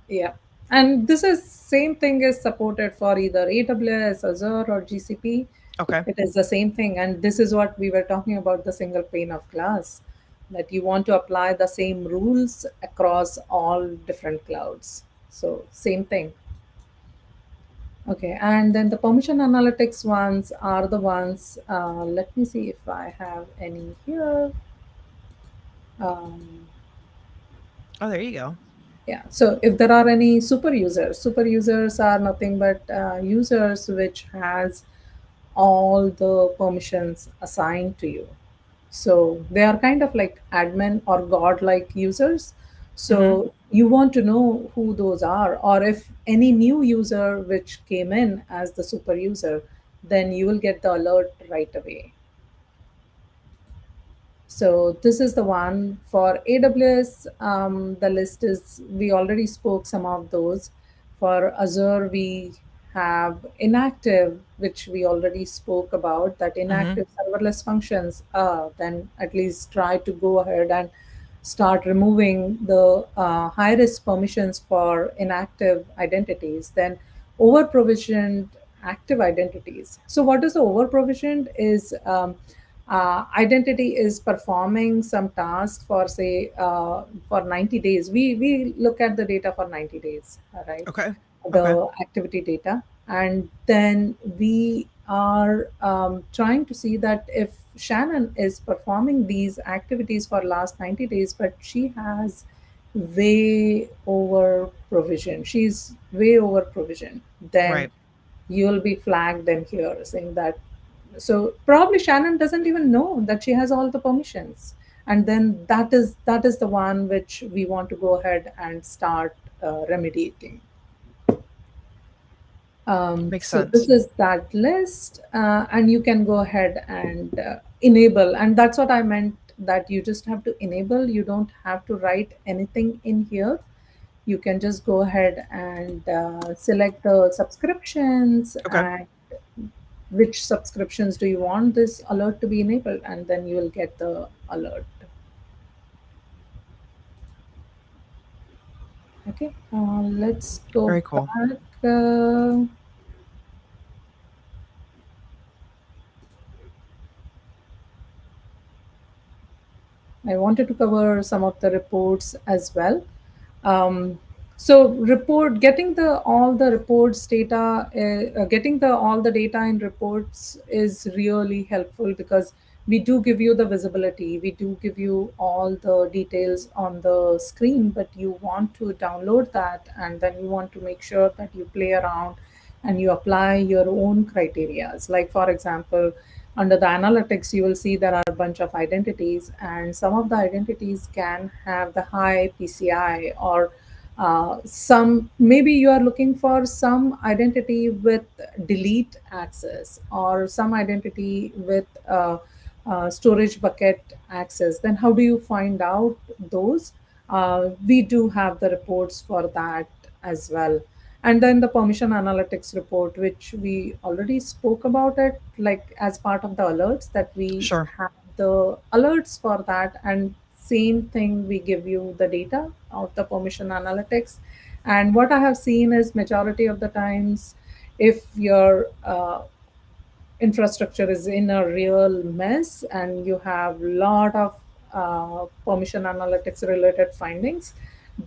Speaker 2: yeah. And this is same thing is supported for either AWS, Azure, or GCP.
Speaker 1: Okay.
Speaker 2: It is the same thing. And this is what we were talking about, the single pane of glass, that you want to apply the same rules across all different clouds. So same thing. Okay, and then the permission analytics ones are the ones, let me see if I have any here. Um,
Speaker 1: Oh, there you go.
Speaker 2: yeah, so if there are any super users are nothing but users which has all the permissions assigned to you. So they are kind of like admin or god-like users.
Speaker 1: Hmm.
Speaker 2: So you want to know who those are, or if any new user which came in as the super user, then you will get the alert right away. So this is the one for AWS. The list is, we already spoke some of those. For Azure, we have inactive, which we already spoke about, that
Speaker 1: Hmm.
Speaker 2: inactive serverless functions. Then at least try to go ahead and start removing the high risk permissions for inactive identities. Then over provisioned active identities. So what is the over provisioned is, identity is performing some task for say for 90 days. We look at the data for 90 days, right?
Speaker 1: Okay. Okay.
Speaker 2: The activity data, and then we are trying to see that if Shannon is performing these activities for last 90 days, but she has way over provision, she's way over provision, then
Speaker 1: Right.
Speaker 2: you'll be flagged in here saying that. So probably Shannon doesn't even know that she has all the permissions, and then that is the one which we want to go ahead and start remediating.
Speaker 1: Makes
Speaker 2: So this
Speaker 1: sense.
Speaker 2: is that list, and you can go ahead and enable, and that's what I meant, that you just have to enable. You don't have to write anything in here. You can just go ahead and select the subscriptions,
Speaker 1: Okay.
Speaker 2: and which subscriptions do you want this alert to be enabled, and then you will get the alert. Okay, let's go
Speaker 1: Very cool.
Speaker 2: back. I wanted to cover some of the reports as well. Um, so report getting the all the reports data, getting the all the data in reports is really helpful, because we do give you the visibility, we do give you all the details on the screen, but you want to download that, and then you want to make sure that you play around and you apply your own criterias. Like for example, under the analytics, you will see there are a bunch of identities, and some of the identities can have the high PCI, or some, maybe you are looking for some identity with delete access, or some identity with storage bucket access. Then how do you find out those? We do have the reports for that as well. And then the permission analytics report, which we already spoke about it, like as part of the alerts, that we
Speaker 1: Sure.
Speaker 2: have the alerts for that, and same thing, we give you the data of the permission analytics. And what I have seen is, majority of the times, if your infrastructure is in a real mess and you have lot of permission analytics related findings,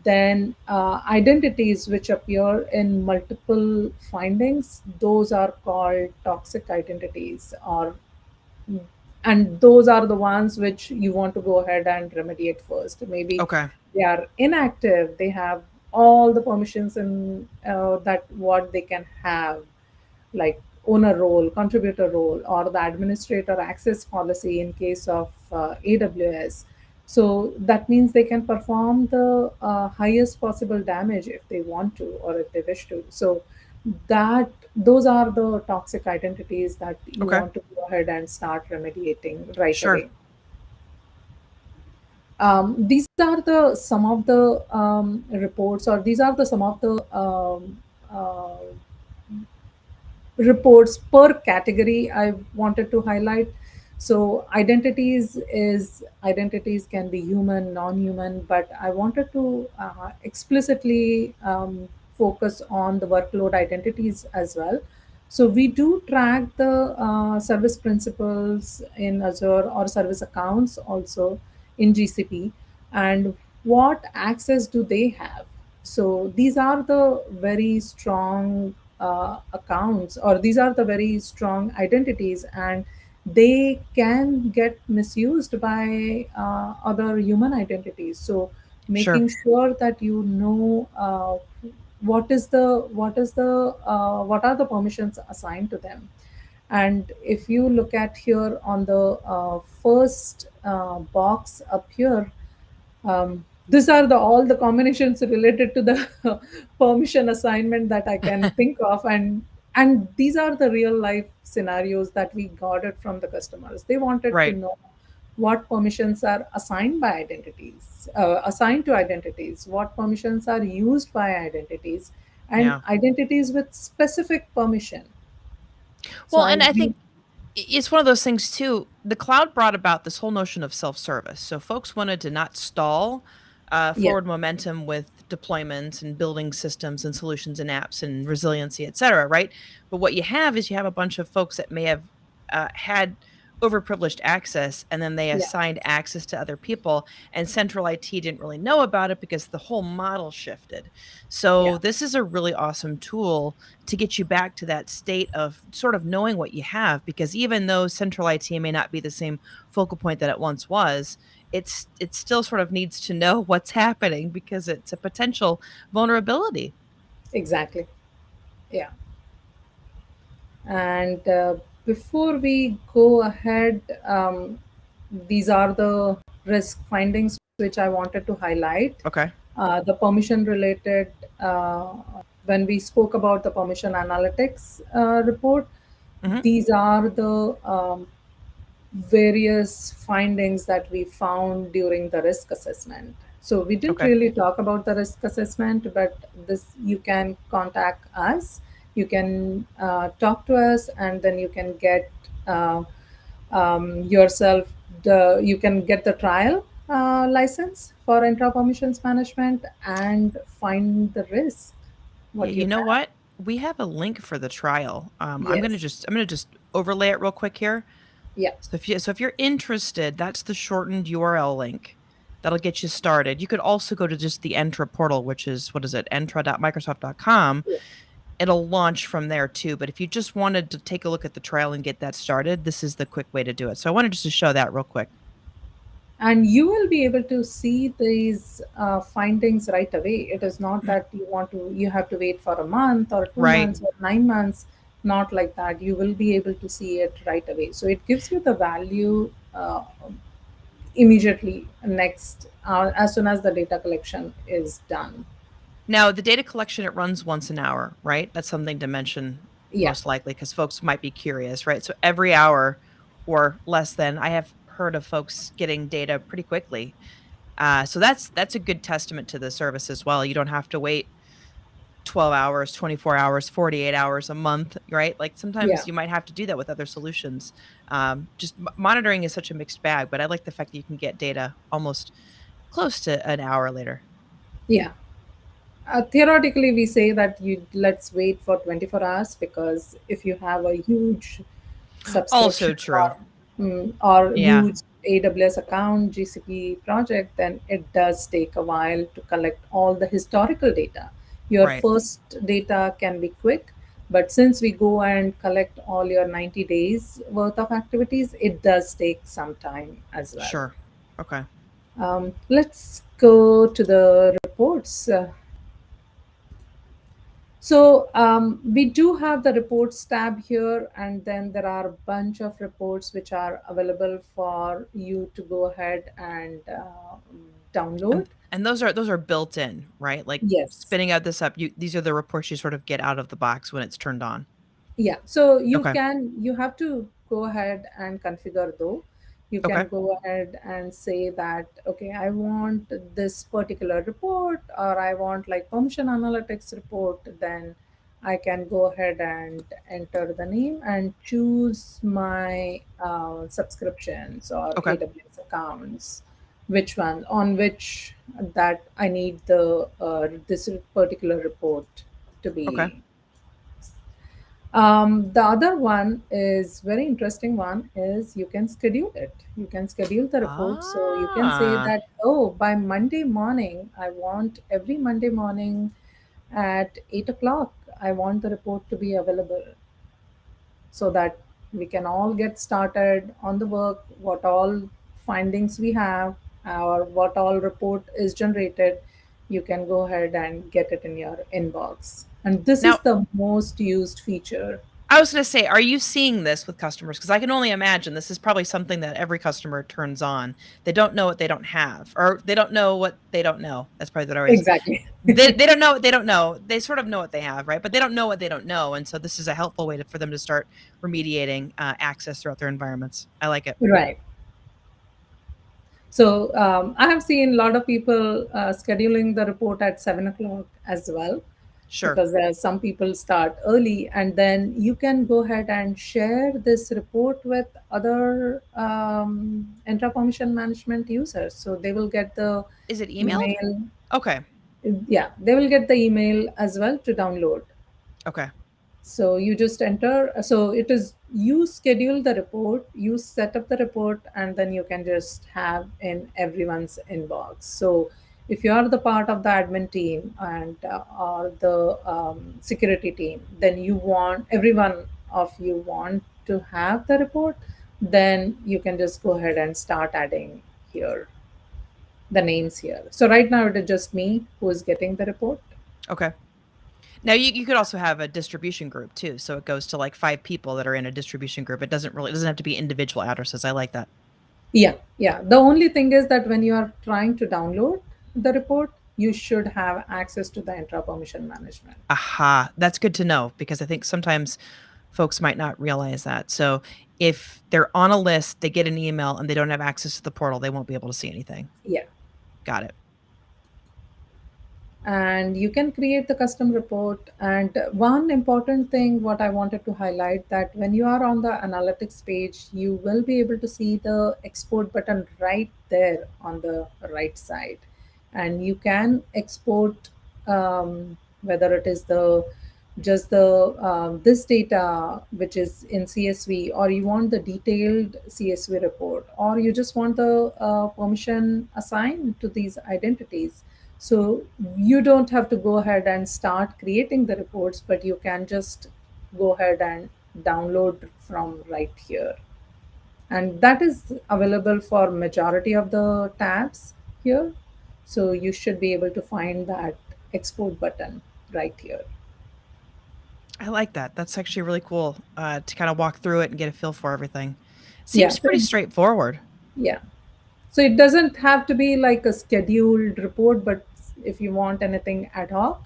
Speaker 2: then identities which appear in multiple findings, those are called toxic identities, or, and those are the ones which you want to go ahead and remediate first. Maybe
Speaker 1: Okay.
Speaker 2: they are inactive, they have all the permissions and that what they can have, like owner role, contributor role, or the administrator access policy in case of AWS. So that means they can perform the highest possible damage if they want to or if they wish to. So that those are the toxic identities that you
Speaker 1: Okay.
Speaker 2: want to go ahead and start remediating right
Speaker 1: Sure.
Speaker 2: away. These are the some of the reports, or these are the some of the uh, reports per category I wanted to highlight. So identities can be human, non-human, but I wanted to explicitly focus on the workload identities as well. So we do track the service principals in Azure or service accounts also in GCP, and what access do they have. So these are the very strong accounts, or these are the very strong identities, and they can get misused by other human identities. So
Speaker 1: Sure.
Speaker 2: making sure that you know what are the permissions assigned to them. And if you look at here on the first box up here, these are the all the combinations related to the permission assignment that I can think of, and these are the real life scenarios that we got it from the customers. They wanted to
Speaker 1: Right.
Speaker 2: know what permissions are assigned by identities, assigned to identities, what permissions are used by identities, and
Speaker 1: Yeah.
Speaker 2: identities with specific permission. So
Speaker 1: Well,
Speaker 2: I'll
Speaker 1: and I
Speaker 2: give,
Speaker 1: think it's one of those things too. The cloud brought about this whole notion of self-service. So folks wanted to not stall
Speaker 2: yeah,
Speaker 1: forward momentum with deployments and building systems and solutions and apps and resiliency, et cetera, right? But what you have is you have a bunch of folks that may have had overprivileged access, and then they
Speaker 2: yeah,
Speaker 1: assigned access to other people, and central IT didn't really know about it because the whole model shifted. So
Speaker 2: yeah,
Speaker 1: this is a really awesome tool to get you back to that state of sort of knowing what you have, because even though central IT may not be the same focal point that it once was, it still sort of needs to know what's happening because it's a potential vulnerability.
Speaker 2: exactly. Yeah. And before we go ahead, these are the risk findings which I wanted to highlight.
Speaker 1: Okay.
Speaker 2: The permission related, when we spoke about the permission analytics report,
Speaker 1: Hmm.
Speaker 2: these are the various findings that we found during the risk assessment. So we didn't
Speaker 1: Okay.
Speaker 2: really talk about the risk assessment, but this you can contact us. You can talk to us, and then you can get yourself you can get the trial license for Entra Permissions Management and find the risk what you
Speaker 1: You know
Speaker 2: have.
Speaker 1: what? We have a link for the trial.
Speaker 2: Yes.
Speaker 1: I'm gonna just overlay it real quick here.
Speaker 2: Yeah.
Speaker 1: So if you're interested, that's the shortened URL link. That'll get you started. You could also go to just the Entra portal, which is what is it? Entra.microsoft.com.
Speaker 2: Yeah.
Speaker 1: It'll launch from there too. But if you just wanted to take a look at the trial and get that started, this is the quick way to do it. So I wanted just to show that real quick.
Speaker 2: And you will be able to see these findings right away. It is not that you have to wait for a month or two
Speaker 1: Right.
Speaker 2: months or 9 months. Not like that. You will be able to see it right away, so it gives you the value immediately next, as soon as the data collection is done.
Speaker 1: Now, the data collection, it runs once an hour, right? That's something to mention
Speaker 2: Yeah,
Speaker 1: most likely because folks might be curious, right? So every hour or less than, I have heard of folks getting data pretty quickly. So that's a good testament to the service as well. You don't have to wait 12 hours, 24 hours, 48 hours a month, right? Like
Speaker 2: yeah,
Speaker 1: sometimes you might have to do that with other solutions. Monitoring is such a mixed bag, but I like the fact that you can get data almost close to an hour later.
Speaker 2: yeah. Theoretically, we say that you let's wait for 24 hours, because if you have a huge
Speaker 1: Also
Speaker 2: subscription
Speaker 1: true.
Speaker 2: or
Speaker 1: Yeah,
Speaker 2: huge AWS account, GCP project, then it does take a while to collect all the historical data. Your
Speaker 1: right.
Speaker 2: first data can be quick, but since we go and collect all your 90 days worth of activities, it does take some time as well.
Speaker 1: Sure. Okay.
Speaker 2: Let's go to the reports. So we do have the reports tab here, and then there are a bunch of reports which are available for you to go ahead and download.
Speaker 1: And those are built in, right? Like
Speaker 2: Yes.
Speaker 1: spinning out this up, these are the reports you sort of get out of the box when it's turned on.
Speaker 2: Yeah, so
Speaker 1: Okay.
Speaker 2: you have to go ahead and configure though. You
Speaker 1: Okay.
Speaker 2: can go ahead and say that, okay, I want this particular report, or I want like permission analytics report. Then I can go ahead and enter the name and choose my subscriptions or
Speaker 1: Okay.
Speaker 2: AWS accounts, which one on which that I need the this particular report to
Speaker 1: Okay.
Speaker 2: be. The other one is very interesting one is you can schedule it. You can schedule the report. So you can say
Speaker 1: Ah,
Speaker 2: that, oh, by Monday morning, I want every Monday morning at 8 o'clock, I want the report to be available so that we can all get started on the work, what all findings we have, or what all report is generated. You can go ahead and get it in your inbox. And this is
Speaker 1: now
Speaker 2: the most used feature.
Speaker 1: I was going to say, are you seeing this with customers? Because I can only imagine this is probably something that every customer turns on. They don't know what they don't have, or they don't know what they don't know. That's probably what I always.
Speaker 2: Exactly.
Speaker 1: They don't know what they don't know. They sort of know what they have, right? But they don't know what they don't know, and so this is a helpful way for them to start remediating access throughout their environments. I like it.
Speaker 2: Right. So I have seen a lot of people scheduling the report at 7 o'clock as well,
Speaker 1: Sure.
Speaker 2: because there are some people start early, and then you can go ahead and share this report with other Entra Permission Management users. So they will get the
Speaker 1: Is it emailed?
Speaker 2: email.
Speaker 1: Okay.
Speaker 2: Yeah, they will get the email as well to download.
Speaker 1: Okay.
Speaker 2: So you just enter. So it is you schedule the report, you set up the report, and then you can just have in everyone's inbox. So if you are the part of the admin team and or the security team, then you want everyone of you want to have the report, then you can just go ahead and start adding here the names here. So right now it is just me who is getting the report.
Speaker 1: Okay. Now you could also have a distribution group too, so it goes to like 5 people that are in a distribution group. It doesn't have to be individual addresses. I like that.
Speaker 2: Yeah, yeah. The only thing is that when you are trying to download the report, you should have access to the intra permission management.
Speaker 1: Aha, that's good to know because I think sometimes folks might not realize that. So if they're on a list, they get an email and they don't have access to the portal, they won't be able to see anything.
Speaker 2: Yeah.
Speaker 1: Got it.
Speaker 2: And you can create the custom report. And one important thing what I wanted to highlight, that when you are on the analytics page, you will be able to see the export button right there on the right side, and you can export whether it is the just the this data which is in CSV, or you want the detailed CSV report, or you just want the permission assigned to these identities. So you don't have to go ahead and start creating the reports, but you can just go ahead and download from right here. And that is available for majority of the tabs here. So you should be able to find that export button right here.
Speaker 1: I like that. That's actually really cool to kind of walk through it and get a feel for everything.
Speaker 2: Yeah.
Speaker 1: Seems pretty straightforward.
Speaker 2: Yeah. So it doesn't have to be like a scheduled report, but if you want anything ad hoc,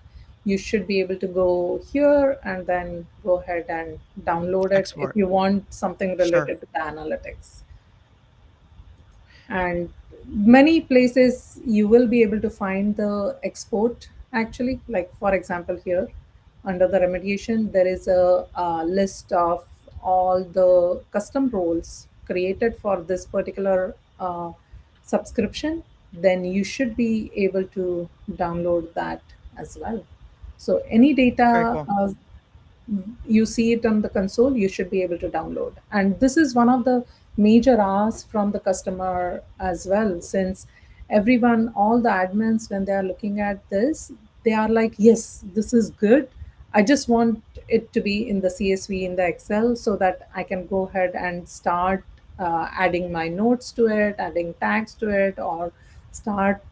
Speaker 2: you should be able to go here and then go ahead and download it if
Speaker 1: Export.
Speaker 2: you want something
Speaker 1: Sure.
Speaker 2: related to the analytics. And many places you will be able to find the export actually. Like, for example, here under the remediation, there is a list of all the custom roles created for this particular subscription. Then you should be able to download that as well. So any
Speaker 1: Very
Speaker 2: data
Speaker 1: cool.
Speaker 2: you see it on the console, you should be able to download. And this is one of the major asks from the customer as well, since everyone, all the admins, when they are looking at this, they are like, yes, this is good. I just want it to be in the CSV, in the Excel, so that I can go ahead and start adding my notes to it, adding tags to it, or start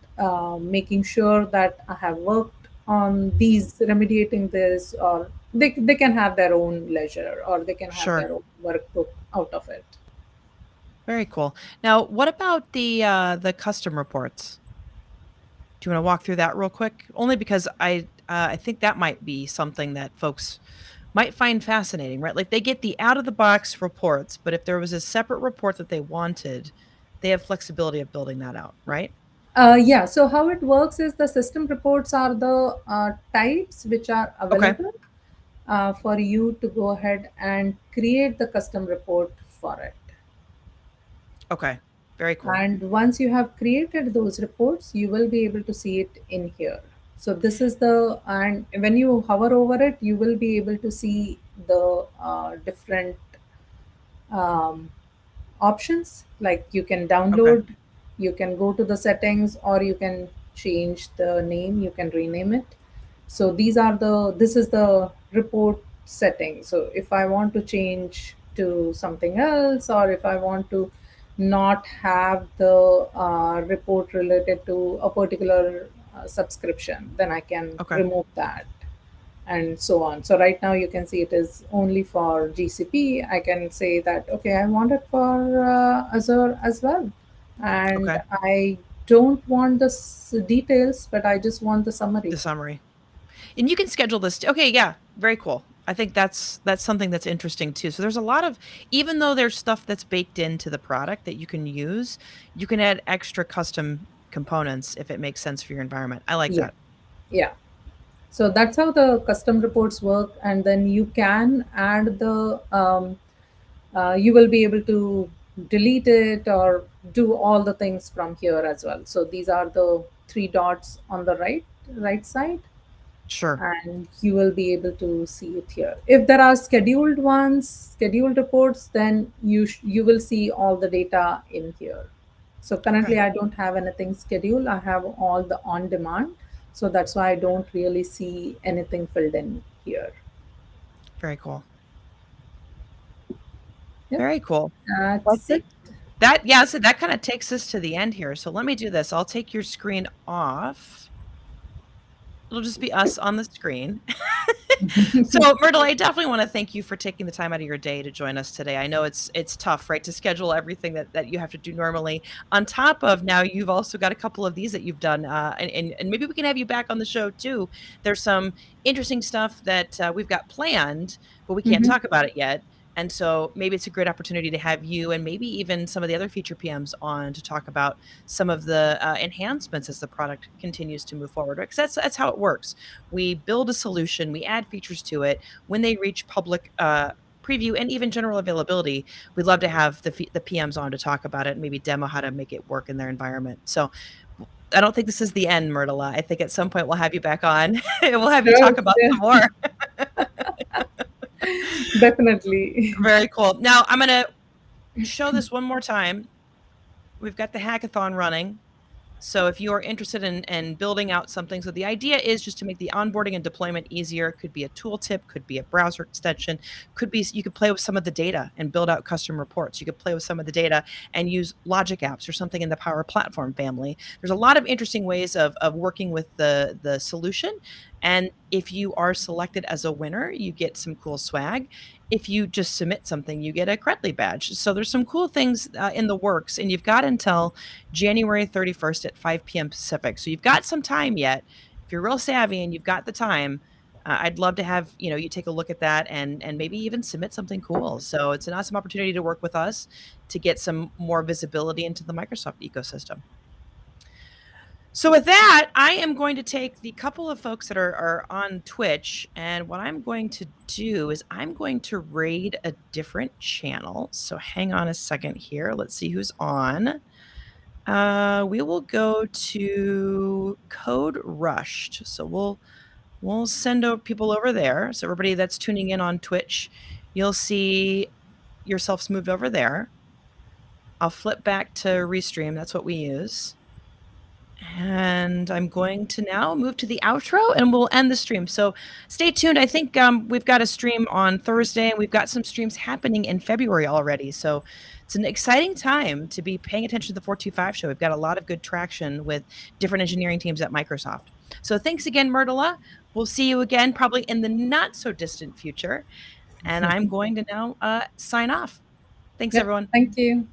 Speaker 2: making sure that I have worked on these remediating this, or they can have their own leisure, or they can have
Speaker 1: Sure.
Speaker 2: their own workbook out of it.
Speaker 1: Very cool. Now, what about the custom reports? Do you want to walk through that real quick? Only because I think that might be something that folks might find fascinating, right? Like they get the out of the box reports, but if there was a separate report that they wanted, they have flexibility of building that out, right?
Speaker 2: Yeah, so how it works is the system reports are the types which are
Speaker 1: Okay.
Speaker 2: available for you to go ahead and create the custom report for it.
Speaker 1: Okay. Very cool.
Speaker 2: And once you have created those reports, you will be able to see it in here. So this is the, and when you hover over it, you will be able to see the different um, options, like you can
Speaker 1: Okay.
Speaker 2: download, you can go to the settings, or you can change the name, you can rename it. So this is the report setting. So if I want to change to something else, or if I want to not have the report related to a particular subscription, then I can
Speaker 1: Okay.
Speaker 2: remove that, and so on. So right now you can see it is only for GCP. I can say that, okay, I want it for Azure as well. And
Speaker 1: Okay.
Speaker 2: I don't want the details, but I just want the
Speaker 1: The
Speaker 2: summary.
Speaker 1: summary. And you can schedule this. Okay, yeah, very cool. I think that's something that's interesting too. So there's a lot of, even though there's stuff that's baked into the product that you can use, you can add extra custom components if it makes sense for your environment. I like
Speaker 2: Yeah.
Speaker 1: that.
Speaker 2: Yeah. So that's how the custom reports work. And then you can add the, you will be able to delete it or do all the things from here as well. So these are the three dots on the right side,
Speaker 1: Sure.
Speaker 2: and you will be able to see it here. If there are scheduled ones, scheduled reports, then you will see all the data in here. So
Speaker 1: Okay.
Speaker 2: currently I don't have anything scheduled, I have all the on demand, so that's why I don't really see anything filled in here.
Speaker 1: Very cool.
Speaker 2: Yep,
Speaker 1: Very cool. Well, I
Speaker 2: that's it.
Speaker 1: think that, yeah, so that kind of takes us to the end here. So let me do this. I'll take your screen off. It'll just be us on the screen. So, Myrtle, I definitely want to thank you for taking the time out of your day to join us today. I know it's tough, right, to schedule everything that you have to do normally. On top of now, you've also got a couple of these that you've done, and maybe we can have you back on the show too. There's some interesting stuff that we've got planned, but we can't
Speaker 2: Mhm.
Speaker 1: talk about it yet. And so maybe it's a great opportunity to have you and maybe even some of the other feature PMs on to talk about some of the enhancements as the product continues to move forward. Because that's how it works. We build a solution, we add features to it. When they reach public preview and even general availability, we'd love to have the PMs on to talk about it and maybe demo how to make it work in their environment. So I don't think this is the end, Myrtla. I think at some point we'll have you back on. We'll have you
Speaker 2: Sure,
Speaker 1: talk about some
Speaker 2: yeah,
Speaker 1: more.
Speaker 2: definitely.
Speaker 1: Very cool. Now I'm going to show this one more time. We've got the hackathon running. So if you are interested in building out something, so the idea is just to make the onboarding and deployment easier. It could be a tooltip, could be a browser extension, could be you could play with some of the data and build out custom reports. You could play with some of the data and use logic apps or something in the Power Platform family. There's a lot of interesting ways of working with the solution. And if you are selected as a winner, you get some cool swag. If you just submit something, you get a Credly badge. So there's some cool things in the works, and you've got until January 31st at 5 p.m. Pacific. So you've got some time yet. If you're real savvy and you've got the time, I'd love to have you take a look at that and maybe even submit something cool. So it's an awesome opportunity to work with us to get some more visibility into the Microsoft ecosystem. So with that, I am going to take the couple of folks that are on Twitch, and what I'm going to do is I'm going to raid a different channel. So hang on a second here. Let's see who's on. We will go to Code Rushed. So we'll send people over there. So everybody that's tuning in on Twitch, you'll see yourselves moved over there. I'll flip back to Restream. That's what we use. And I'm going to now move to the outro and we'll end the stream. So stay tuned. I think we've got a stream on Thursday and we've got some streams happening in February already. So it's an exciting time to be paying attention to the 425 show. We've got a lot of good traction with different engineering teams at Microsoft. So thanks again, Mrudula. We'll see you again probably in the not so distant future. And I'm going to now sign off. Thanks,
Speaker 2: Yep.
Speaker 1: everyone.
Speaker 2: Thank you.